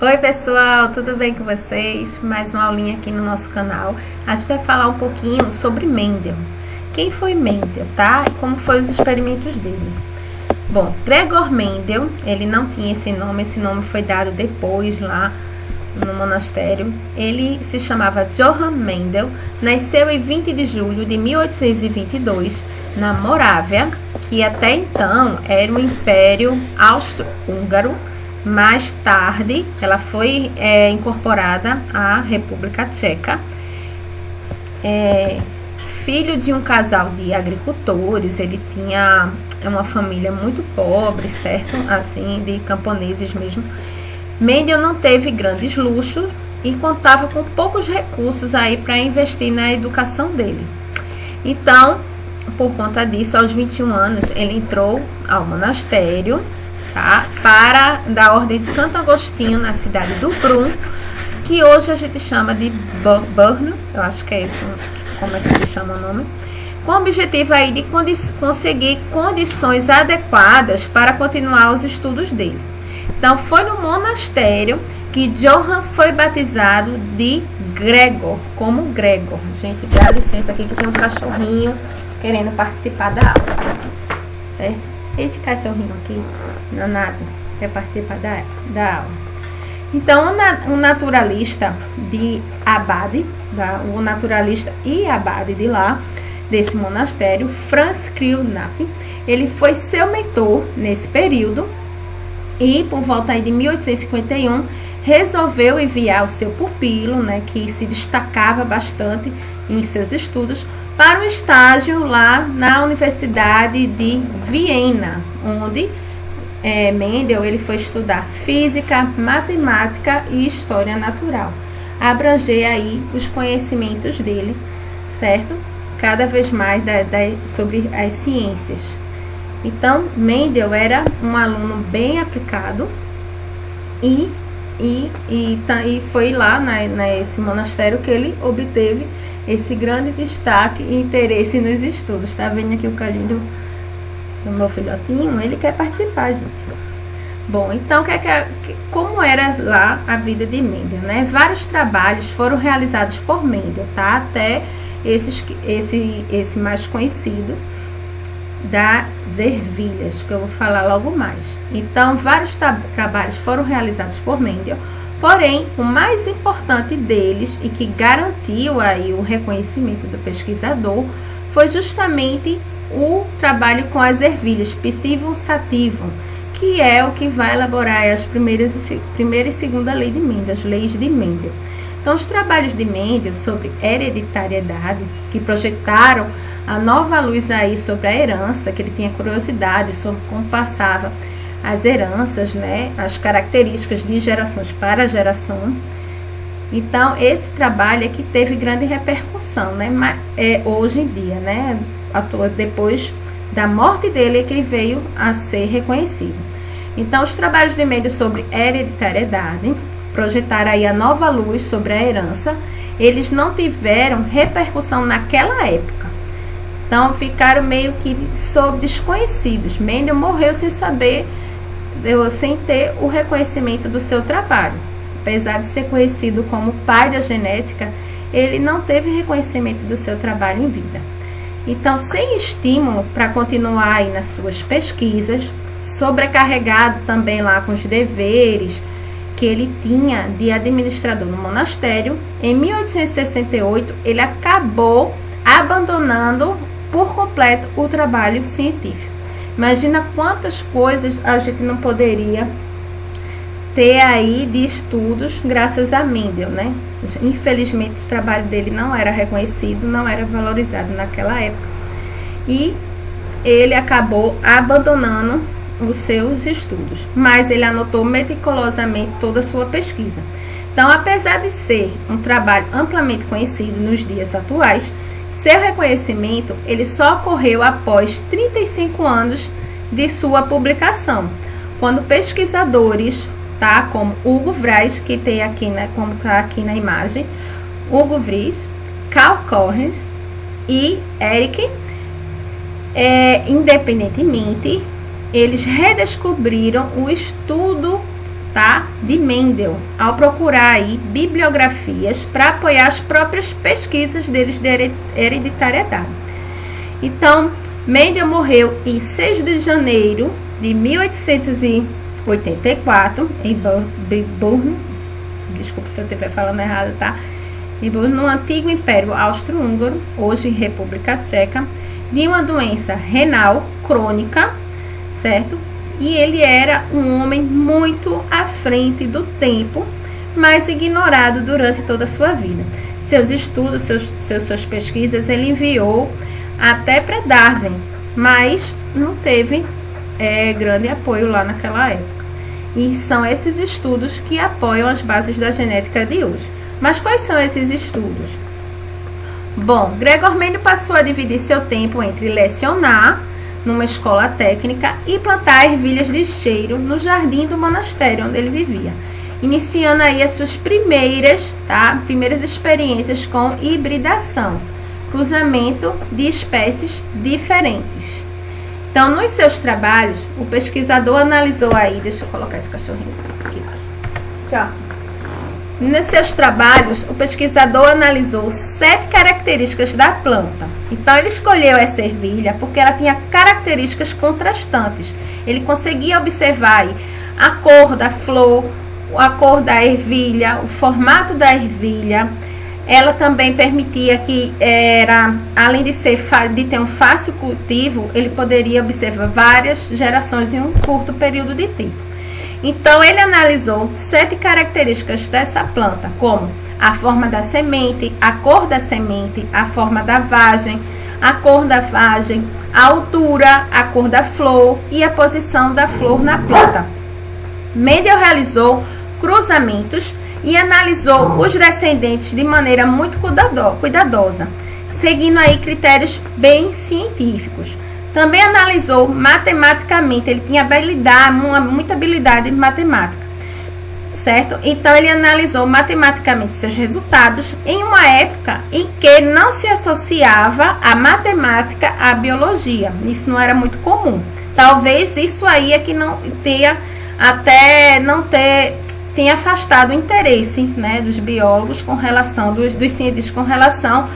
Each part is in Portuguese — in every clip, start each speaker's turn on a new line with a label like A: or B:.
A: Oi pessoal, tudo bem com vocês? Mais uma aulinha aqui no nosso canal. A gente vai falar um pouquinho sobre Mendel. Quem foi Mendel, tá? E como foram os experimentos dele. Bom, Gregor Mendel, ele não tinha esse nome foi dado depois lá no monastério. Ele se chamava Johann Mendel, nasceu em 20 de julho de 1822 na Morávia, que até então era o Império Austro-Húngaro. Mais tarde, ela foi incorporada à República Tcheca. Filho de um casal de agricultores, ele tinha uma família muito pobre, certo? Assim, de camponeses mesmo. Mendel não teve grandes luxos e contava com poucos recursos aí para investir na educação dele. Então, por conta disso, aos 21 anos, ele entrou ao monastério, tá? Da Ordem de Santo Agostinho, na cidade do Brunn, que hoje a gente chama de Brno, eu acho que é isso, como é que se chama o nome, com o objetivo aí de conseguir condições adequadas para continuar os estudos dele. Então, foi no monastério que Johann foi batizado de Gregor, como Gregor. Gente, dá licença aqui que tem um cachorrinho querendo participar da aula, certo? Esse cachorrinho aqui, danado, quer participar da aula. Então, o naturalista de Abade, o naturalista e abade de lá, desse monastério, Franz Kriel-Knapp, ele foi seu mentor nesse período e, por volta aí de 1851, resolveu enviar o seu pupilo, né, que se destacava bastante em seus estudos, para um estágio lá na Universidade de Viena, onde Mendel ele foi estudar física, matemática e história natural. Abranger aí os conhecimentos dele, certo? Cada vez mais sobre as ciências. Então, Mendel era um aluno bem aplicado e foi lá nesse monastério que ele obteve esse grande destaque e interesse nos estudos. Tá vendo aqui o carinho do meu filhotinho? Ele quer participar, gente. Bom, então, como era lá a vida de Mendel, né? Vários trabalhos foram realizados por Mendel, tá? Até esse mais conhecido, das ervilhas, que eu vou falar logo mais. Então, vários trabalhos foram realizados por Mendel, porém, o mais importante deles, e que garantiu aí o reconhecimento do pesquisador, foi justamente o trabalho com as ervilhas, Psivum sativum, que é o que vai elaborar as primeira e segunda lei de Mendel, as leis de Mendel. Então, os trabalhos de Mendel sobre hereditariedade, que projetaram a nova luz aí sobre a herança, que ele tinha curiosidade sobre como passava as heranças, né, as características de gerações para geração. Então, esse trabalho é que teve grande repercussão, né, hoje em dia, né, depois da morte dele é que ele veio a ser reconhecido. Então, os trabalhos de Mendel sobre hereditariedade projetaram aí a nova luz sobre a herança, eles não tiveram repercussão naquela época. Então, ficaram meio que desconhecidos. Mendel morreu sem ter o reconhecimento do seu trabalho. Apesar de ser conhecido como pai da genética, ele não teve reconhecimento do seu trabalho em vida. Então, sem estímulo para continuar aí nas suas pesquisas, sobrecarregado também lá com os deveres que ele tinha de administrador no monastério, em 1868 ele acabou abandonando por completo o trabalho científico. Imagina quantas coisas a gente não poderia ter aí de estudos graças a Mendel, né? Infelizmente o trabalho dele não era reconhecido, não era valorizado naquela época e ele acabou abandonando os seus estudos, mas ele anotou meticulosamente toda a sua pesquisa. Então, apesar de ser um trabalho amplamente conhecido nos dias atuais, seu reconhecimento ele só ocorreu após 35 anos de sua publicação, quando pesquisadores, tá, como Hugo Vries, que tem aqui, né, como está aqui na imagem, Hugo Vries, Carl Correns e Eric, independentemente, eles redescobriram o estudo tá, de Mendel, ao procurar aí bibliografias para apoiar as próprias pesquisas deles de hereditariedade. Então, Mendel morreu em 6 de janeiro de 1884 em Brno, desculpa se eu estiver falando errado, tá? No antigo Império Austro-Húngaro, hoje República Tcheca, de uma doença renal crônica, certo? E ele era um homem muito à frente do tempo, mas ignorado durante toda a sua vida. Seus estudos, suas pesquisas, ele enviou até para Darwin, mas não teve grande apoio lá naquela época. E são esses estudos que apoiam as bases da genética de hoje. Mas quais são esses estudos? Bom, Gregor Mendel passou a dividir seu tempo entre lecionar numa escola técnica e plantar ervilhas de cheiro no jardim do monastério onde ele vivia, iniciando aí as suas primeiras experiências com hibridação, cruzamento de espécies diferentes. Então, nos seus trabalhos, o pesquisador analisou aí, deixa eu colocar esse cachorrinho aqui. Tchau. Nos seus trabalhos, o pesquisador analisou 7 características da planta. Então, ele escolheu essa ervilha porque ela tinha características contrastantes. Ele conseguia observar aí a cor da flor, a cor da ervilha, o formato da ervilha. Ela também permitia que, além de ter um fácil cultivo, ele poderia observar várias gerações em um curto período de tempo. Então, ele analisou 7 características dessa planta, como a forma da semente, a cor da semente, a forma da vagem, a cor da vagem, a altura, a cor da flor e a posição da flor na planta. Mendel realizou cruzamentos e analisou os descendentes de maneira muito cuidadosa, seguindo aí critérios bem científicos. Também analisou matematicamente, ele tinha muita habilidade em matemática, certo? Então, ele analisou matematicamente seus resultados em uma época em que não se associava a matemática à biologia. Isso não era muito comum. Talvez isso aí é que não tenha afastado o interesse, né, dos biólogos com relação, dos cientistas com relação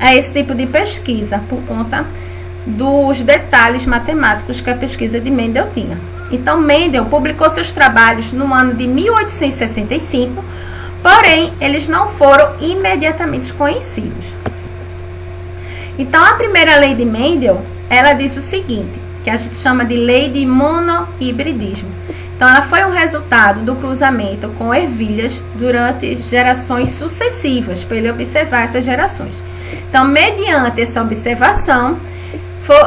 A: a esse tipo de pesquisa, por conta dos detalhes matemáticos que a pesquisa de Mendel tinha. Então, Mendel publicou seus trabalhos no ano de 1865, porém, eles não foram imediatamente conhecidos. Então, a primeira lei de Mendel, ela diz o seguinte, que a gente chama de lei de monohibridismo. Então, ela foi um resultado do cruzamento com ervilhas durante gerações sucessivas, para ele observar essas gerações. Então, mediante essa observação,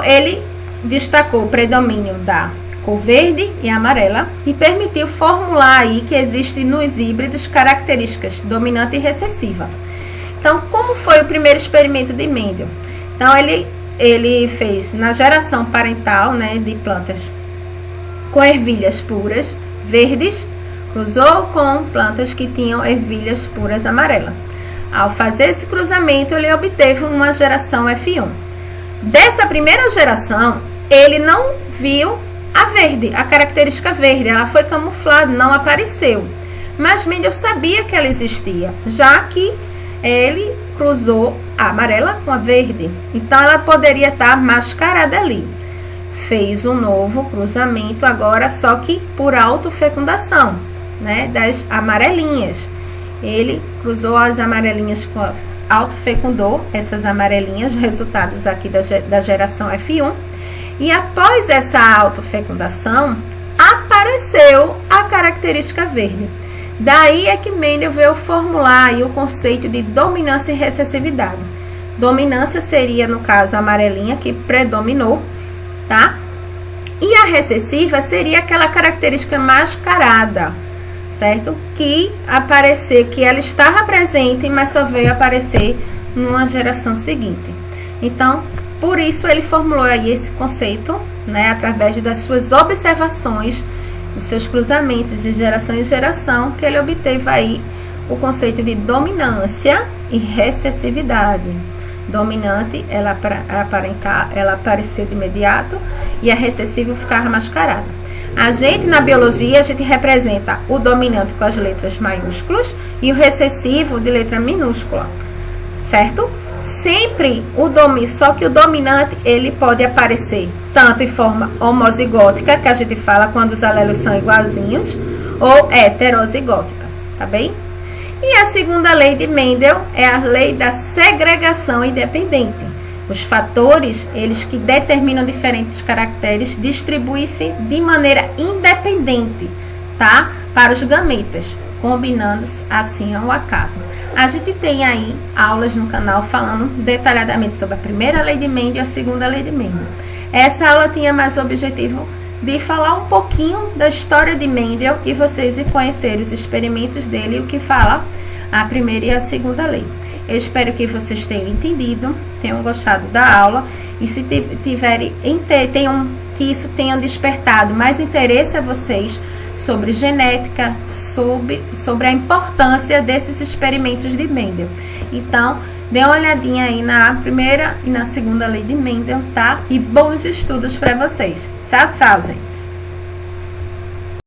A: ele destacou o predomínio da cor verde e amarela e permitiu formular aí que existem nos híbridos características dominante e recessiva. Então, como foi o primeiro experimento de Mendel? Então, ele fez na geração parental, né, de plantas com ervilhas puras verdes, cruzou com plantas que tinham ervilhas puras amarelas. Ao fazer esse cruzamento, ele obteve uma geração F1. Dessa primeira geração, ele não viu a verde, a característica verde, ela foi camuflada, não apareceu. Mas Mendel sabia que ela existia, já que ele cruzou a amarela com a verde. Então, ela poderia estar mascarada ali. Fez um novo cruzamento agora, só que por autofecundação, né, das amarelinhas. Ele cruzou as amarelinhas com a autofecundou essas amarelinhas, resultados aqui da geração F1, e após essa autofecundação, apareceu a característica verde. Daí é que Mendel veio formular aí o conceito de dominância e recessividade. Dominância seria, no caso, a amarelinha que predominou, tá? E a recessiva seria aquela característica mascarada, certo? Que ela estava presente, mas só veio aparecer numa geração seguinte. Então, por isso ele formulou aí esse conceito, né, através das suas observações, dos seus cruzamentos de geração em geração, que ele obteve aí o conceito de dominância e recessividade. Dominante, ela aparecer de imediato, e a recessiva ficava mascarada. A gente, na biologia, a gente representa o dominante com as letras maiúsculas e o recessivo de letra minúscula, certo? Sempre só que o dominante, ele pode aparecer tanto em forma homozigótica, que a gente fala quando os alelos são igualzinhos, ou heterozigótica, tá bem? E a segunda lei de Mendel é a lei da segregação independente. Os fatores, eles que determinam diferentes caracteres, distribuem-se de maneira independente, tá? Para os gametas, combinando-se assim ao acaso. A gente tem aí aulas no canal falando detalhadamente sobre a primeira lei de Mendel e a segunda lei de Mendel. Essa aula tinha mais o objetivo de falar um pouquinho da história de Mendel e vocês conhecerem os experimentos dele e o que fala a primeira e a segunda lei. Eu espero que vocês tenham entendido, tenham gostado da aula e se que isso tenha despertado mais interesse a vocês sobre genética, sobre a importância desses experimentos de Mendel. Então, dê uma olhadinha aí na primeira e na segunda lei de Mendel, tá? E bons estudos para vocês. Tchau, tchau, gente!